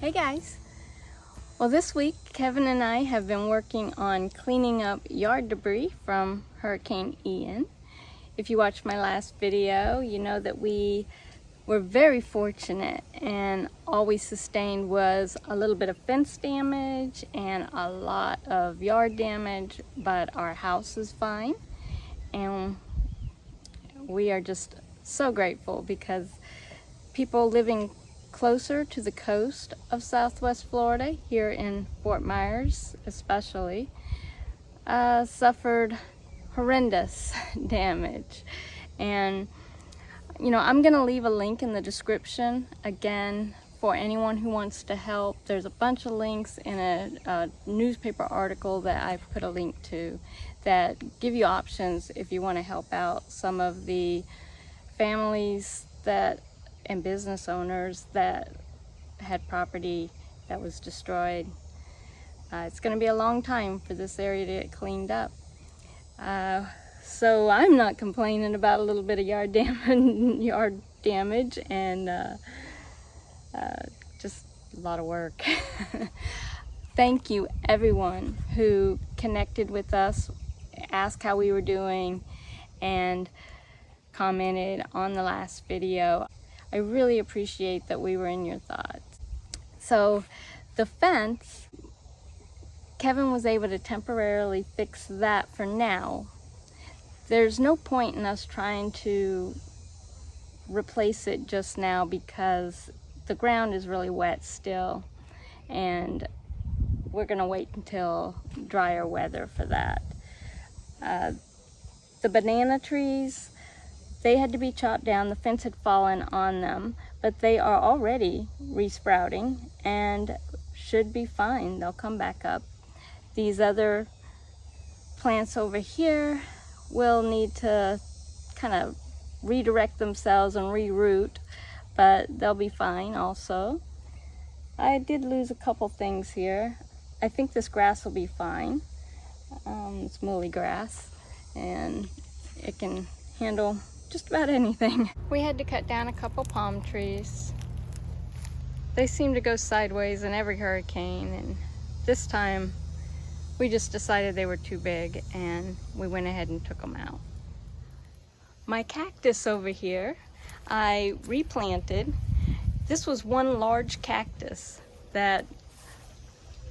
Hey guys! Well, this week Kevin and I have been working on cleaning up yard debris from Hurricane Ian. If you watched my last video, you know that we were very fortunate and all we sustained was a little bit of fence damage and a lot of yard damage, but our house is fine. And we are just so grateful because people living closer to the coast of Southwest Florida, here in Fort Myers especially, suffered horrendous damage. And you know, I'm gonna leave a link in the description again for anyone who wants to help. There's a bunch of links in a newspaper article that I've put a link to that give you options if you want to help out some of the families that and business owners that had property that was destroyed. It's going to be a long time for this area to get cleaned up. So I'm not complaining about a little bit of yard damage and just a lot of work. Thank you everyone who connected with us, asked how we were doing, and commented on the last video. I really appreciate that we were in your thoughts. So the fence, Kevin was able to temporarily fix that for now. There's no point in us trying to replace it just now because the ground is really wet still, and we're gonna wait until drier weather for that. The banana trees, they had to be chopped down. The fence had fallen on them, but they are already resprouting and should be fine. They'll come back up. These other plants over here will need to kind of redirect themselves and reroot, but they'll be fine also. I did lose a couple things here. I think this grass will be fine. It's muhly grass and it can handle just about anything. We had to cut down a couple palm trees. They seem to go sideways in every hurricane, and this time we just decided they were too big and we went ahead and took them out. My cactus over here, I replanted. This was one large cactus that,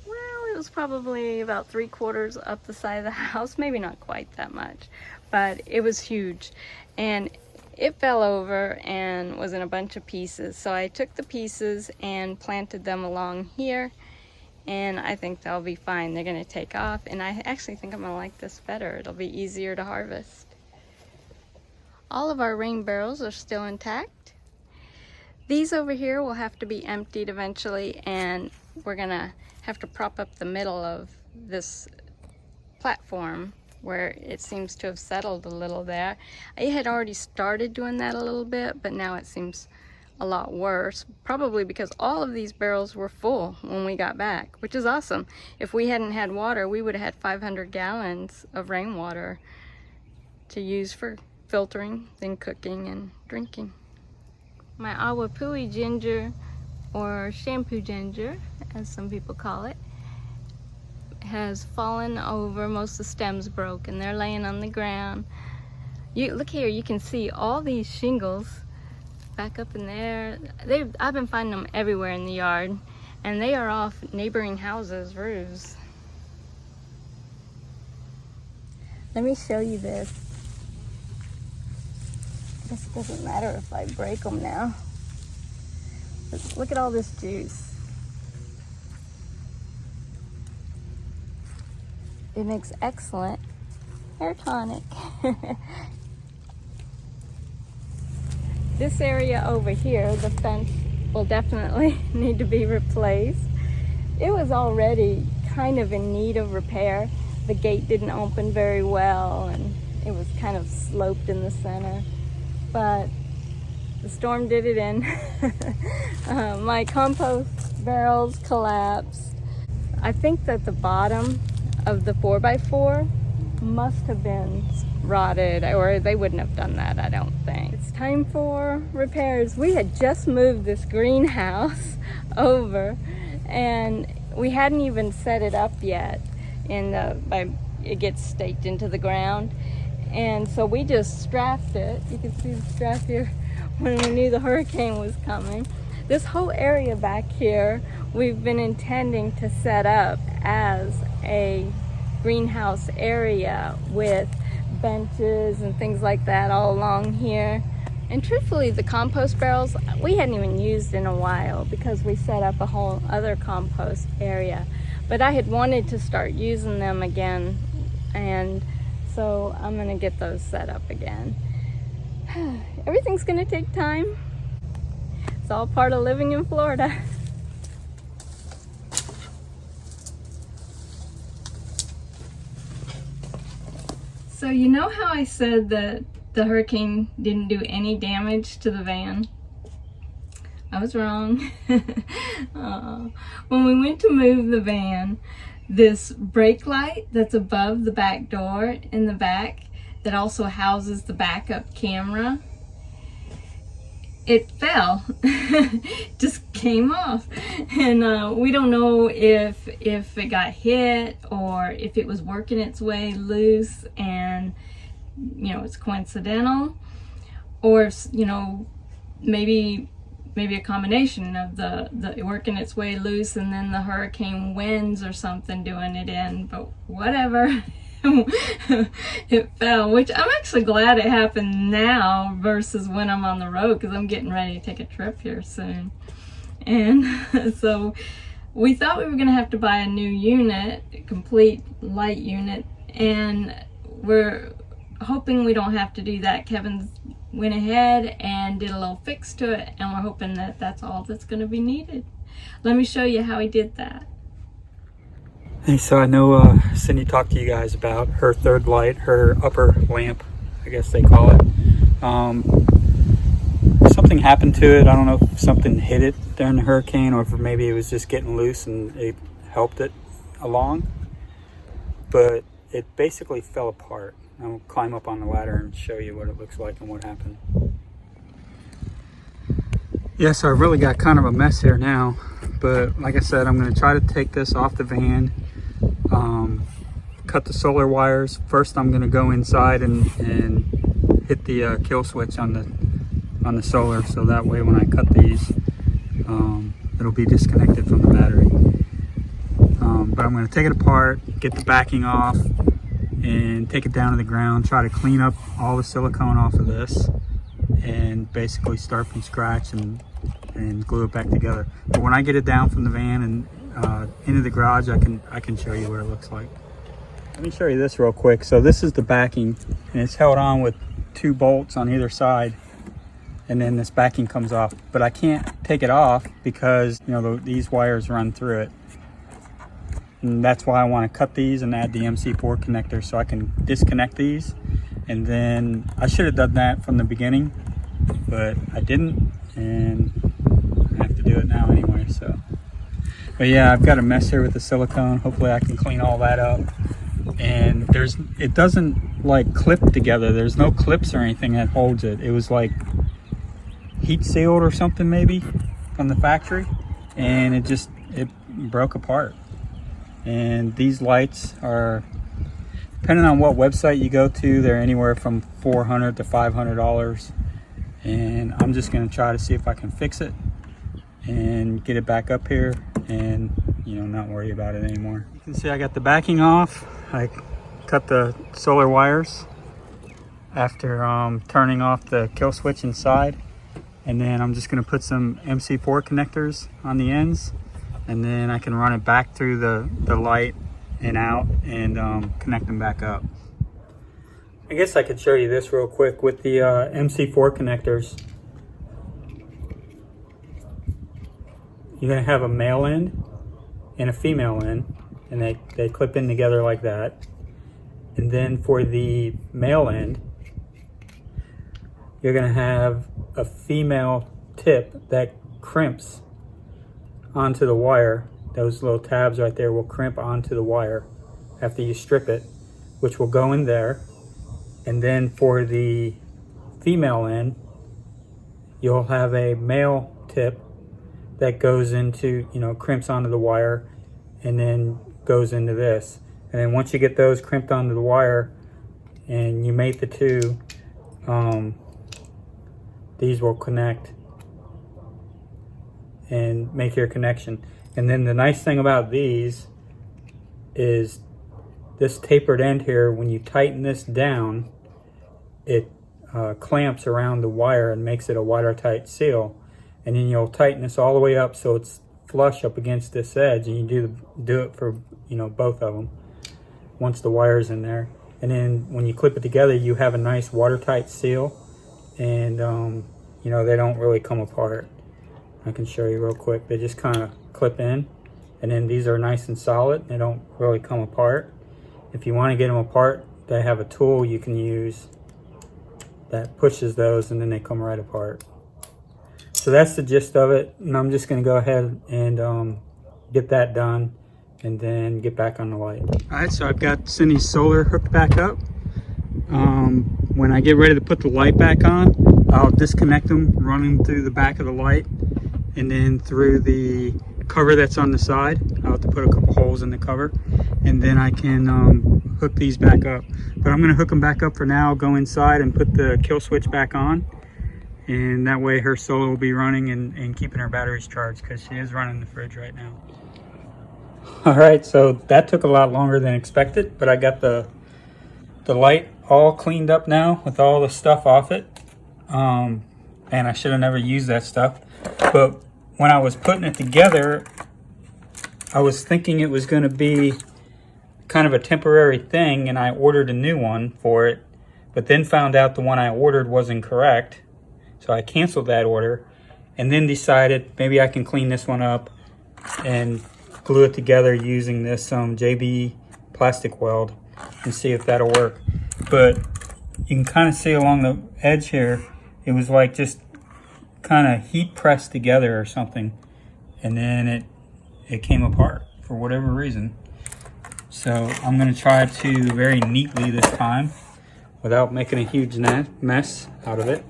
well, it was probably about 3/4 up the side of the house, maybe not quite that much, but it was huge. And it fell over and was in a bunch of pieces. So I took the pieces and planted them along here, and I think they'll be fine. They're gonna take off, and I actually think I'm gonna like this better. It'll be easier to harvest. All of our rain barrels are still intact. These over here will have to be emptied eventually, and we're gonna have to prop up the middle of this platform where it seems to have settled a little there. I had already started doing that a little bit, but now it seems a lot worse, probably because all of these barrels were full when we got back, which is awesome. If we hadn't had water, we would have had 500 gallons of rainwater to use for filtering, then cooking and drinking. My awapui ginger, or shampoo ginger, as some people call it, has fallen over. Most of the stems broke and they're laying on the ground. You look here, you can see all these shingles back up in there. I've been finding them everywhere in the yard, and they are off neighboring houses' roofs. Let me show you this. I guess it doesn't matter if I break them now. But look at all this juice. It makes excellent hair tonic. This area over here, the fence will definitely need to be replaced. It was already kind of in need of repair. The gate didn't open very well and it was kind of sloped in the center, but the storm did it in. My compost barrels collapsed. I think that the bottom of the 4x4 must have been rotted, or they wouldn't have done that, I don't think. It's time for repairs. We had just moved this greenhouse over, and we hadn't even set it up yet. It gets staked into the ground, and so we just strapped it. You can see the strap here when we knew the hurricane was coming. This whole area back here we've been intending to set up as a greenhouse area with benches and things like that all along here. And truthfully, the compost barrels we hadn't even used in a while because we set up a whole other compost area. But I had wanted to start using them again, and so I'm gonna get those set up again. Everything's gonna take time. It's all part of living in Florida. So you know how I said that the hurricane didn't do any damage to the van? I was wrong. When we went to move the van, this brake light that's above the back door in the back that also houses the backup camera, it fell. Just came off, and we don't know if it got hit or if it was working its way loose and it's coincidental, or if, maybe a combination of the working its way loose and then the hurricane winds or something doing it in. But whatever. It fell, which I'm actually glad it happened now versus when I'm on the road, because I'm getting ready to take a trip here soon. And so we thought we were going to have to buy a new unit, a complete light unit, and we're hoping we don't have to do that. Kevin went ahead and did a little fix to it, and we're hoping that that's all that's going to be needed. Let me show you how he did that. Hey, so I know Cindy talked to you guys about her third light, her upper lamp, I guess they call it. Something happened to it. I don't know if something hit it during the hurricane or if maybe it was just getting loose and it helped it along. But it basically fell apart. I'll climb up on the ladder and show you what it looks like and what happened. Yeah, so I really got kind of a mess here now. But like I said, I'm going to try to take this off the van, cut the solar wires. First, I'm going to go inside and hit the kill switch on the solar, so that way when I cut these, it'll be disconnected from the battery. But I'm going to take it apart, get the backing off, and take it down to the ground, try to clean up all the silicone off of this, and basically start from scratch and glue it back together. But when I get it down from the van and into the garage, I can show you what it looks like. Let me show you this real quick. So this is the backing, and it's held on with 2 bolts on either side, and then this backing comes off. But I can't take it off because these wires run through it, and that's why I want to cut these and add the MC4 connector so I can disconnect these. And then I should have done that from the beginning, but I didn't, and I have to do it now anyway. But yeah, I've got a mess here with the silicone. Hopefully I can clean all that up. And it doesn't like clip together. There's no clips or anything that holds it. It was like heat sealed or something maybe from the factory, and it broke apart. And these lights are, depending on what website you go to, they're anywhere from $400 to $500. And I'm just going to try to see if I can fix it and get it back up here and not worry about it anymore. You can see I got the backing off. I cut the solar wires after turning off the kill switch inside, and then I'm just going to put some MC4 connectors on the ends, and then I can run it back through the light and out and connect them back up. I guess I could show you this real quick with the MC4 connectors. You're going to have a male end and a female end, and they clip in together like that. And then for the male end, you're going to have a female tip that crimps onto the wire. Those little tabs right there will crimp onto the wire after you strip it. which will go in there. And then for the female end, you'll have a male tip that goes into, crimps onto the wire and then goes into this. And then once you get those crimped onto the wire and you mate the two, these will connect and make your connection. And then the nice thing about these is this tapered end here, when you tighten this down, it clamps around the wire and makes it a watertight seal. And then you'll tighten this all the way up so it's flush up against this edge, and you do it for both of them once the wire's in there. And then when you clip it together, you have a nice watertight seal, and they don't really come apart. I can show you real quick. They just kind of clip in, and then these are nice and solid. They don't really come apart. If you want to get them apart, they have a tool you can use that pushes those, and then they come right apart. So that's the gist of it, and I'm just going to go ahead and get that done and then get back on the light. All right, so I've got Cindy's solar hooked back up. When I get ready to put the light back on, I'll disconnect them, run them through the back of the light, and then through the cover that's on the side. I'll have to put a couple holes in the cover, and then I can hook these back up. But I'm going to hook them back up for now, go inside and put the kill switch back on, and that way her solar will be running and keeping her batteries charged, because she is running the fridge right now. All right, so that took a lot longer than expected, but I got the light all cleaned up now with all the stuff off it. And I should have never used that stuff, but when I was putting it together, I was thinking it was going to be kind of a temporary thing, and I ordered a new one for it, but then found out the one I ordered wasn't correct. So I canceled that order, and then decided maybe I can clean this one up and glue it together using this JB plastic weld and see if that'll work. But you can kind of see along the edge here, it was like just kind of heat pressed together or something, and then it came apart for whatever reason. So I'm going to try to very neatly this time without making a huge mess out of it.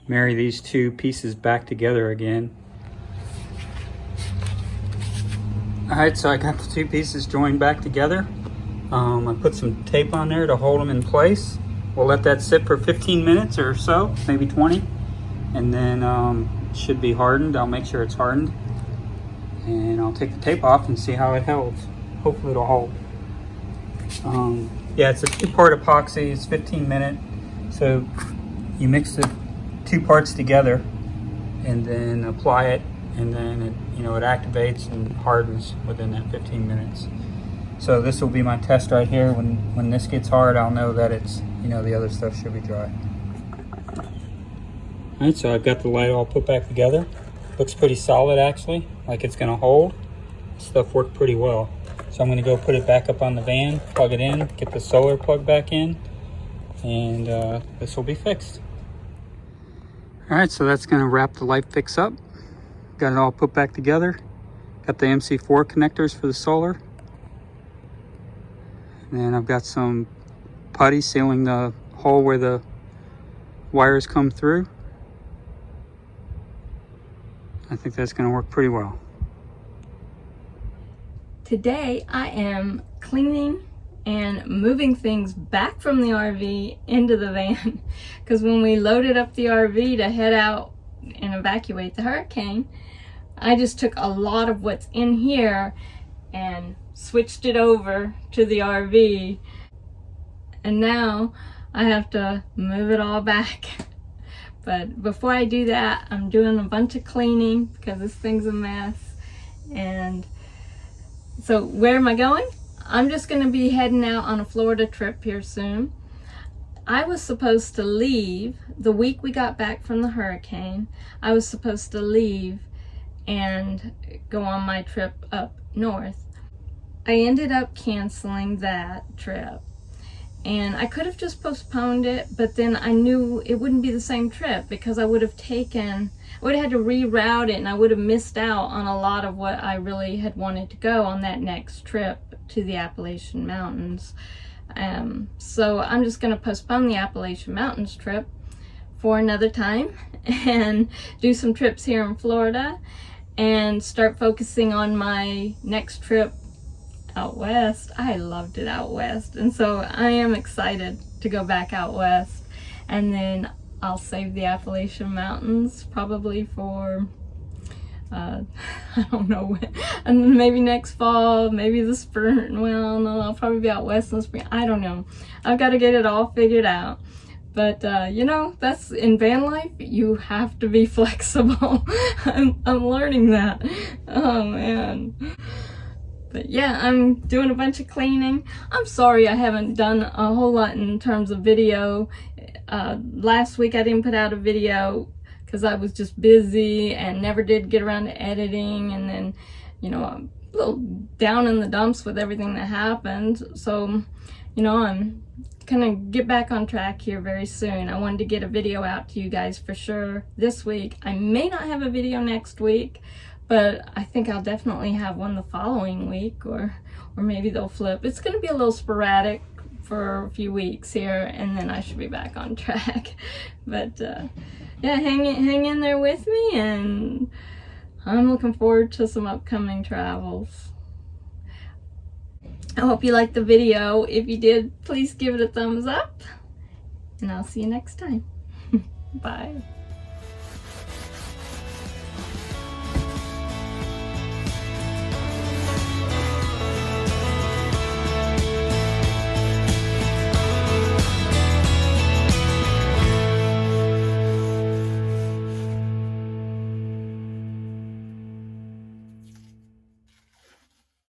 Marry these two pieces back together again. Alright, so I got the two pieces joined back together. I put some tape on there to hold them in place. We'll let that sit for 15 minutes or so, maybe 20, and then it should be hardened. I'll make sure it's hardened, and I'll take the tape off and see how it holds. Hopefully it'll hold. Yeah, it's a 2-part epoxy. It's 15 minute. So you mix the 2 parts together and then apply it, and then it activates and hardens within that 15 minutes. So this will be my test right here. When this gets hard, I'll know that it's, the other stuff should be dry. All right, so I've got the light all put back together. Looks pretty solid actually, like it's gonna hold. Stuff worked pretty well. So I'm gonna go put it back up on the van, plug it in, get the solar plug back in, and this will be fixed. All right, so that's gonna wrap the light fix up. Got it all put back together. Got the MC4 connectors for the solar. And I've got some putty sealing the hole where the wires come through. I think that's gonna work pretty well. Today I am cleaning and moving things back from the RV into the van, because when we loaded up the RV to head out and evacuate the hurricane, I just took a lot of what's in here and switched it over to the RV, and now I have to move it all back. But before I do that, I'm doing a bunch of cleaning because this thing's a mess. And so where am I going? I'm just going to be heading out on a Florida trip here soon. I was supposed to leave the week we got back from the hurricane. I was supposed to leave and go on my trip up north. I ended up canceling that trip, And I could have just postponed it, but then I knew it wouldn't be the same trip because I would have had to reroute it, and I would have missed out on a lot of what I really had wanted to go on that next trip to the Appalachian Mountains. So I'm just going to postpone the Appalachian Mountains trip for another time and do some trips here in Florida and start focusing on my next trip out west. I loved it out west, and so I am excited to go back out west. And then I'll save the Appalachian Mountains probably for I don't know when, and maybe next fall, maybe the spring. Well, no, I'll probably be out west in the spring. I don't know. I've got to get it all figured out. But you know, that's in van life, you have to be flexible. I'm learning that. Oh man. But yeah, I'm doing a bunch of cleaning. I'm sorry I haven't done a whole lot in terms of video. Last week I didn't put out a video because I was just busy and never did get around to editing, and then, you know, I'm a little down in the dumps with everything that happened. So, you know, I'm gonna get back on track here very soon. I wanted to get a video out to you guys for sure this week. I may not have a video next week, but I think I'll definitely have one the following week, or maybe they'll flip. It's gonna be a little sporadic for a few weeks here, and then I should be back on track. But yeah, hang in there with me, and I'm looking forward to some upcoming travels. I hope you liked the video. If you did, please give it a thumbs up, and I'll see you next time. Bye.